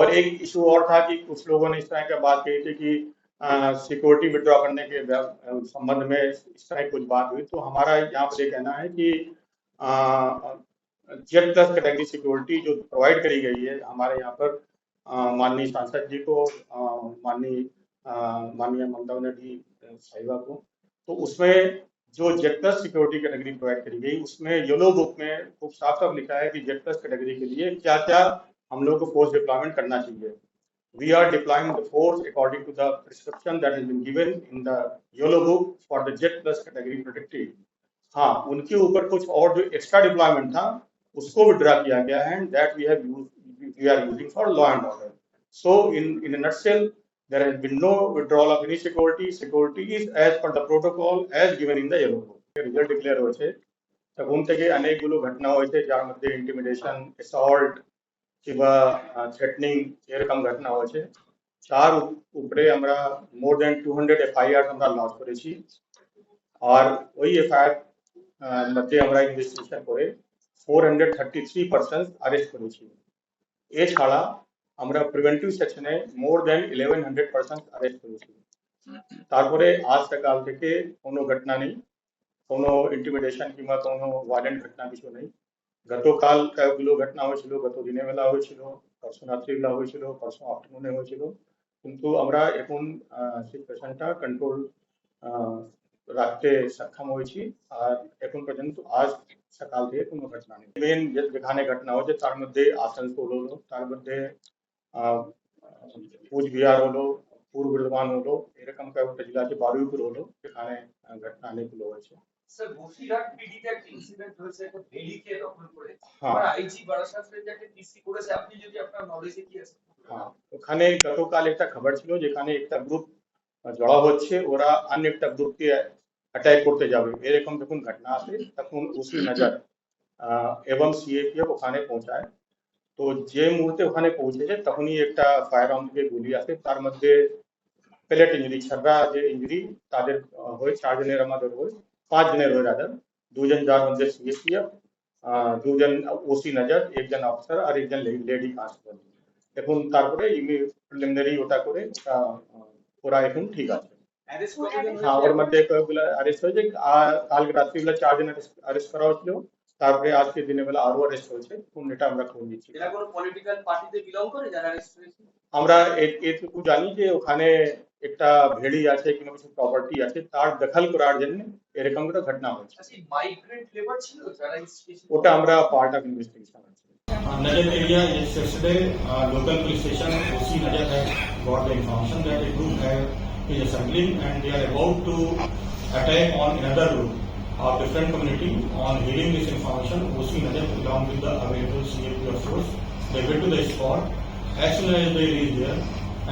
और एक इशू और था कि कुछ लोगों ने इस तरह की बात कही थी कि सिक्योरिटी विड्रॉ करने के संबंध में इस तरह की कुछ बात हुई। तो हमारा यहाँ पर ये कहना है कि जेड प्लस कैटेगरी सिक्योरिटी जो प्रोवाइड करी गई है हमारे यहाँ पर माननीय सांसद जी को, माननीय ममता बनर्जी साहिबा को, तो उसमें जो Z plus security category provide करी गई उसमें येलो बुक में खूब साफ साफ लिखा है कि जेड प्लस कैटेगरी के लिए क्या क्या हम लोग को फोर्स डिप्लॉयमेंट करना चाहिए। We are deploying the force according to the prescription that has been given in the yellow book for the jet plus category protected। हाँ, उनके ऊपर कुछ और जो एक्स्ट्रा डिप्लॉयमेंट था उसको विड्रा किया गया है, and that we are using for law and order। So in a nutshell, there has been no withdrawal of any security। Security is as per the protocol as given in the yellow book। Result declare હોય છે તકુમ থেকে অনেকগুলো ঘটনা হয়েছে যার মধ্যে intimidation, assault কিংবা threatening এরকম ঘটনা হয়েছে। তার উপরে আমরা মোর দেন 200 এফআইআর আমরা লঞ্চ করেছি, আর ওই এফআইআর মধ্যে আমরা ইনভেস্টিগেশন করে 433 পারসন অ্যারেস্ট করেছি। এছাড়া আমরা প্রিভেন্টিভ সেকশনে মোর দেন 1100 পারসন অ্যারেস্ট করেছি। তারপরে আজ সকাল থেকে কোনো ঘটনা নেই, কোনো ইন্টিমিডেশন কিংবা কোনো ভায়োলেন্ট ঘটনা কিছু নেই। গতকাল কয়েকগুলো ঘটনা হয়েছিল, গত দিনের বেলা হয়েছিল, পরশু রাত্রিবেলা হয়েছিল, পরশু আফটারনুনে হয়েছিল, কিন্তু আমরা এখন সিচুয়েশনটা কন্ট্রোল রাখতে সক্ষম হয়েছি। আর এখন পর্যন্ত আজ সকাল থেকে কোনো ঘটনা নেই। মেন যেখানে ঘটনা হয়েছে তার মধ্যে আসানসোল হলো, তার মধ্যে কোচবিহার হলো, পূর্ব বর্ধমান হলো, এরকম কয়েকটা জেলা আছে, বারুইপুর হলো, সেখানে ঘটনা অনেকগুলো হয়েছে। স্যার বসিরহাট পিডিতে একটা ইনসিডেন্ট হয়েছে, একটা ভেলিকে দখল করে আর আইজি বারাসাতের যাকে পিসি করেছে, আপনি যদি আপনার নলেজে কি আছে? হ্যাঁ, ওখানে গতকাল একটা খবর ছিল যেখানে একটা গ্রুপ জড়া হচ্ছে, ওরা অন্য একটা গ্রুপকে অ্যাটাক করতে যাবে, এরকম যখন ঘটনা আসে তখন উসি নজর এবং সিএপিএফ ওখানে পৌঁছায়। তো যে মুহূর্তে ওখানে পৌঁছেছে তখনই একটা ফায়ার আর্ম থেকে গুলি আসে, তার মধ্যে পেলেট ইঞ্জুরি, ছড়া যে ইঞ্জুরি তাদের হয়, 4 জনের আমাদের হয়, 5 জনের হয় রাদার। 2 জন যার মধ্যে সিএপিএফ, 2 জন ওসি নজর, 1 জন অফিসার আর 1 জন লেডি কনস্টেবল। এখন তারপরে প্রিলিমিনারি ওটা করে ওরা এখন ঠিক আছে। হ্যাঁ, ওর মধ্যে কয়েকগুলো অ্যারেস্ট হয়েছে। কালকে রাত্রিবেলা 4 জন অ্যারেস্ট করা হয়েছিল, তারপরে আজকে দিনের বেলা আরো অ্যারেস্ট হয়েছে। কোন এটা আমরা খবর দিচ্ছি। এরা কোন পলিটিক্যাল পার্টিতে বিলং করে যারা অ্যারেস্ট হয়েছে? আমরা এটুকু জানি যে ওখানে একটা ভেড়ি আছে কিংবা কিছু প্রপার্টি আছে, তার দখল করার জন্য এরকম একটা ঘটনা হয়েছে। মাইগ্রেন্ট লেবার ছিল যারা ওটা আমরা পার্ট অফ ইনভেস্টিগেশন আছে। Najar area is yesterday local police station OC Najar has got the information that a group is assembling and they are about to attack on another group of different community. On hearing this information, OC Najar along with the available CAPF force, they went to the spot. As soon as they reached there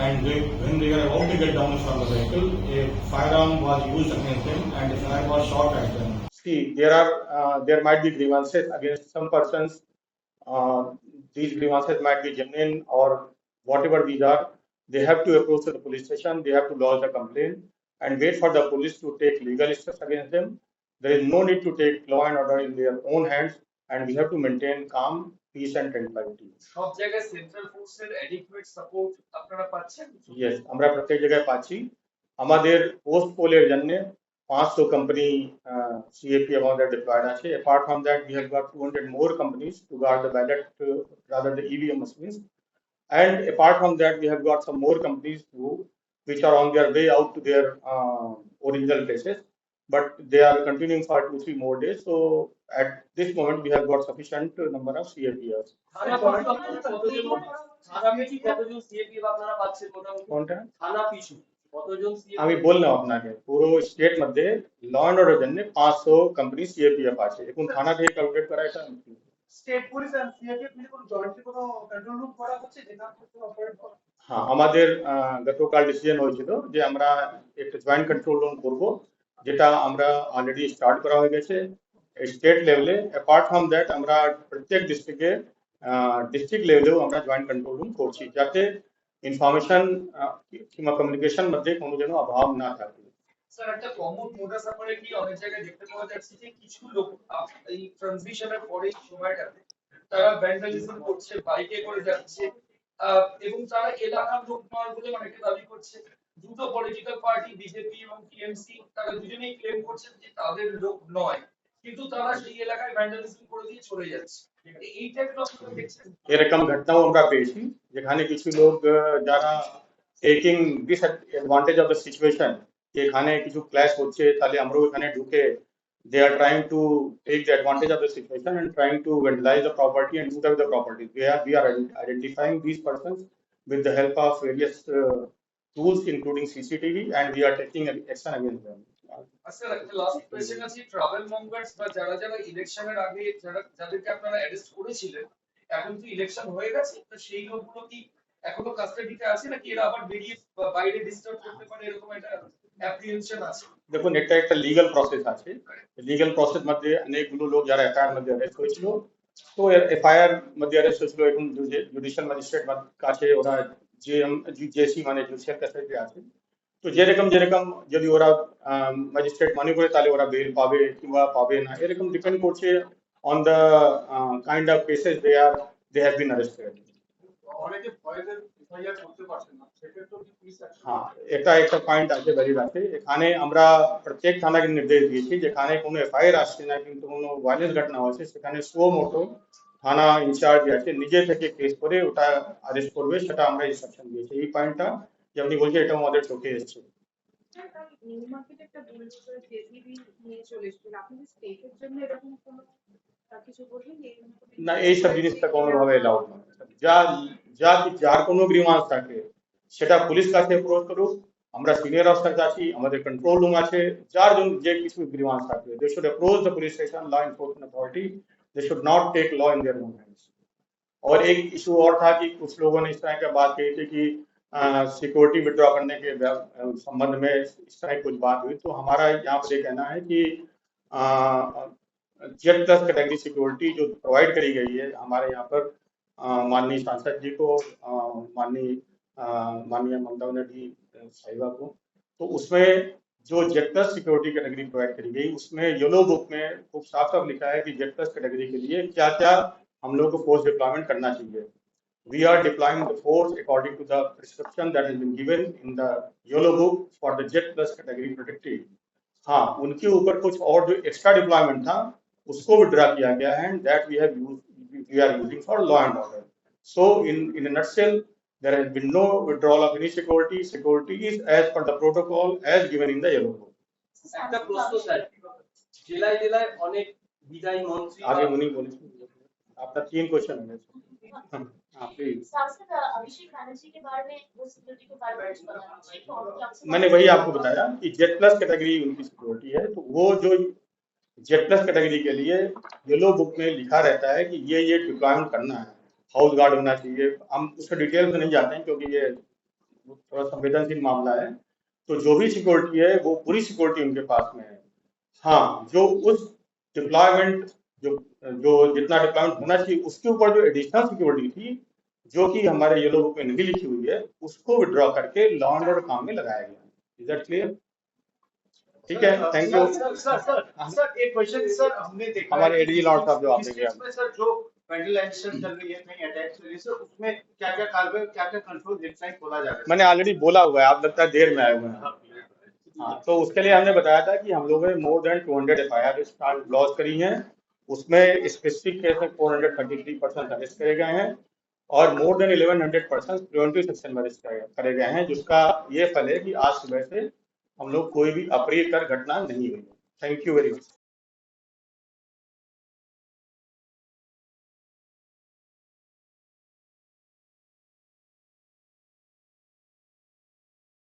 and when they were about to get down from the vehicle, a firearm was used against them and a fire was shot at them. See, there might be grievances against some persons. These grievances might be genuine or whatever these are. They have to approach to the police station, they have to lodge a complaint and wait for the police to take legal steps against them. There is no need to take law and order in their own hands, and we have to maintain calm, peace and tranquility. সব জায়গায় central ফোর্সের adequate support আপনারা পাচ্ছেন? Yes, আমরা প্রত্যেক জায়গায় পাচ্ছি। আমাদের পোস্ট পোলের জন্য 500 company CAPF আমাদের deployed আছে। Apart from that, we have got 200 more companies to guard the ballot, rather the EVM machines. And apart from that, we have got some more companies which are on their way out to their original places, but they are continuing for 2-3 more days. So at this moment, we have got sufficient number of CAPFs. আমি বললাম আপনাকে পুরো state মধ্যে ল and order জন্য 500 company CAPF আছে। এখন থানা থেকে ক্যালকুলেট করা এটা স্টেট পুলিশ আর সিএপিএফ মিলে কোন জয়েন্টলি কোনো কন্ট্রোল রুম করা হচ্ছে যেটা অপারেট করা? হ্যাঁ, আমাদের গতকাল ডিসিশন হয়েছিল যে আমরা একটা জয়েন্ট কন্ট্রোল রুম করব, যেটা আমরা অলরেডি স্টার্ট করা হয়ে গেছে স্টেট লেভেলে। অ্যাপার্ট ফ্রম দ্যাট আমরা প্রত্যেক ডিস্ট্রিক্টে ডিস্ট্রিক্ট লেভেলেও আমরা জয়েন্ট কন্ট্রোল রুম করছি, যাতে ইনফরমেশন কিংবা কমিউনিকেশন মধ্যে কোনো যেন অভাব না থাকে। স্যার, একটা কমন মোডাস অপারেন্ডি অনেক জায়গায় দেখতে পাওয়া যাচ্ছে যে কিছু লোক এই ট্রানজিশনের পরে সময়টাতে তারা ভ্যান্ডালিজম করছে, বাইকে করে যাচ্ছে, এবং তারা এলাকার লোক নয় বলে অনেকে দাবি করছে। দুটো পলিটিক্যাল পার্টি বিজেপি এবং টিএমসি তারা দুজনেই ক্লেম করছেন যে তাদের লোক নয়, কিন্তু তারা সেই এলাকায় ভ্যান্ডালিজম করে দিয়ে চলে যাচ্ছে। এইটা একটু আপনারা দেখছেন? এরকম ঘটনাও আমরা পেয়েছি যেখানে কিছু লোক যারা taking disadvantage of the situation, এখানে কিছু ক্ল্যাশ হচ্ছে তাহলে আমরাও এখানে ঢুকে they are trying to take the advantage of the situation and trying to vandalize the property and loot away the property. We are identifying these persons with the help of various tools including CCTV and we are taking action against them. Sir একটা last question আছে, travel মঙ্গার্স বা যারা যারা ইলেকশনের আগে যাদেরকে আপনারা arrest করেছিলেন, এখন তো ইলেকশন হয়ে গেছে, তো সেই লোকগুলো কি এখনো কাস্টাডিতে আছে নাকি এরা আবার বেরিয়ে বাইরে ডিস্টার্ব করতে পারে এরকম একটা অ্যাপ্রিহেনশন আছে? দেখুন এটা একটা লিগ্যাল প্রসেস আছে, লিগ্যাল প্রসেস মধ্যে অনেকগুলো লোক যারা এফআইআর মধ্যে অ্যারেস্ট হয়েছিল, তো এফআইআর মধ্যে অ্যারেস্ট হয়েছিল এখন জুডিশিয়াল ম্যাজিস্ট্রেট কাছে ওরা জেসি মানে জুডিশিয়াল কাস্টাডিতে আছে। তো যেরকম যদি ওরা ম্যাজিস্ট্রেট মনে করে তাহলে ওরা বেল পাবে কিংবা পাবে না, এরকম ডিপেন্ড করছে on the kind of cases they have been arrested. অনেকে ভয়ের এফআইআর করতে পারছেন না, সেক্ষেত্রে কি পুলিশ অ্যাকশন? হ্যাঁ, একটা পয়েন্ট আছে ভ্যালিড আছে। এখানে আমরা প্রত্যেক থানাকে নির্দেশ দিয়েছি যেখানে কোনো এফআইআর আসছে না কিন্তু কোনো ভায়োলেন্স ঘটনা হচ্ছে সেখানে সো মোটো থানা ইনচার্জ আছে নিজে থেকে কেস করে ওটা অ্যারেস্ট করবে, সেটা আমরা ইনস্ট্রাকশন দিয়েছি। এই পয়েন্টটা যে আপনি বলছেন এটা আমাদের চোখে এসেছে। নিউ মার্কেটে একটা বুলডোজার জেসিবি নিয়ে চলে এসেছিল, আপনি স্টেটের জন্য এরকম কোনো কিছু বলবেন? না, এইসব জিনিসটা কোনোভাবে এলাউড নয়। যার কোনো গ্রিভান্স থাকে সেটা পুলিশ কাছে অ্যাপ্রোচ করুক, আমরা সিনিয়র অফিসার আছি, আমাদের কন্ট্রোল রুম আছে, যার জন্য যে কিছু গ্রিভান্স থাকে they should approach the police station, law enforcement authority, they should not take law in their own hands. और एक इशू और था कि कुछ लोगों ने इस तरह की बात कही थी कि सिक्योरिटी विड्रॉ करने के संबंध में इस तरह की कुछ बात हुई, तो हमारा यहाँ पर ये कहना है कि जेड प्लस कैटेगरी सिक्योरिटी जो प्रोवाइड करी गई है हमारे यहाँ पर माननीय सांसद जी को, माननीय ममता बनर्जी साहिबा को, तो उसमें जो Z plus security category provide करी गई उसमें येलो बुक में खूब साफ साफ लिखा है कि जेड प्लस कैटेगरी के लिए क्या क्या हम लोग को फोर्स डिप्लॉयमेंट करना चाहिए। We are deploying the force according to the prescription that has been given in the yellow book for the jet plus category protected। हाँ, उनके ऊपर कुछ और जो एक्स्ट्रा डिप्लॉयमेंट था उसको विड्रॉ किया गया है, that we are using for law and order। So in a nutshell, there has been no withdrawal of any security. Security is as per the protocol as given in the yellow book। একটা প্রশ্ন sir, জেলায় জেলায় অনেক বিদায়ী মন্ত্রী आगे उन्हीं बोले आपका 3 क्वेश्चन है। हाँ प्लीज। सांसद अभिषेक बनर्जी के बारे में वो सिक्योरिटी के बारे में बताना। मैंने वही आपको बताया कि जेड प्लस कैटेगरी उनकी सिक्योरिटी है, तो वो जो जेड प्लस कैटेगरी के लिए येलो बुक में लिखा रहता है कि ये डिप्लॉयमेंट करना है, हाउस गार्ड होना चाहिए। हम उसका डिटेल में नहीं जाते हैं क्योंकि ये थोड़ा संवेदनशील मामला है, तो जो भी सिक्योरिटी है वो पूरी सिक्योरिटी उनके पास में है। हाँ, जो उस डिप्लॉयमेंट जो जितना डिप्लॉयमेंट होना चाहिए उसके ऊपर जो एडिशनल सिक्योरिटी थी जो कि हमारे येलो बुक में नहीं लिखी हुई है उसको विड्रॉ करके लॉ एंड ऑर्डर काम में लगाया गया। Is that clear? ठीक है, थैंक यू। सर एक क्वेश्चन सर, हमने देखा हमारे एडीजी लॉर्ड साहब जवाब देंगे। इसमें सर जो वेंटिलेशन चल रही है, कहीं अटैक चल रही है सर, उसमें क्या क्या कार्रवाई, क्या क्या कंट्रोल हेल्पलाइन खोला जा रहा है? मैंने ऑलरेडी बोला हुआ है, आप लगता है देर में आए हुए हैं। हाँ, तो उसके लिए हमने बताया था कि हम लोगों ने मोर देन 200 एफआईआर लॉन्च करी हैं, उसमें स्पेसिफिक केस में 433 पर्सन अरेस्ट करे गए हैं और more than 1100 person preventive section में अरेस्ट करे गए हैं, जिसका ये फल है कि आज सुबह से हम लोग कोई भी अप्रियकर घटना नहीं हुई। Thank you very much.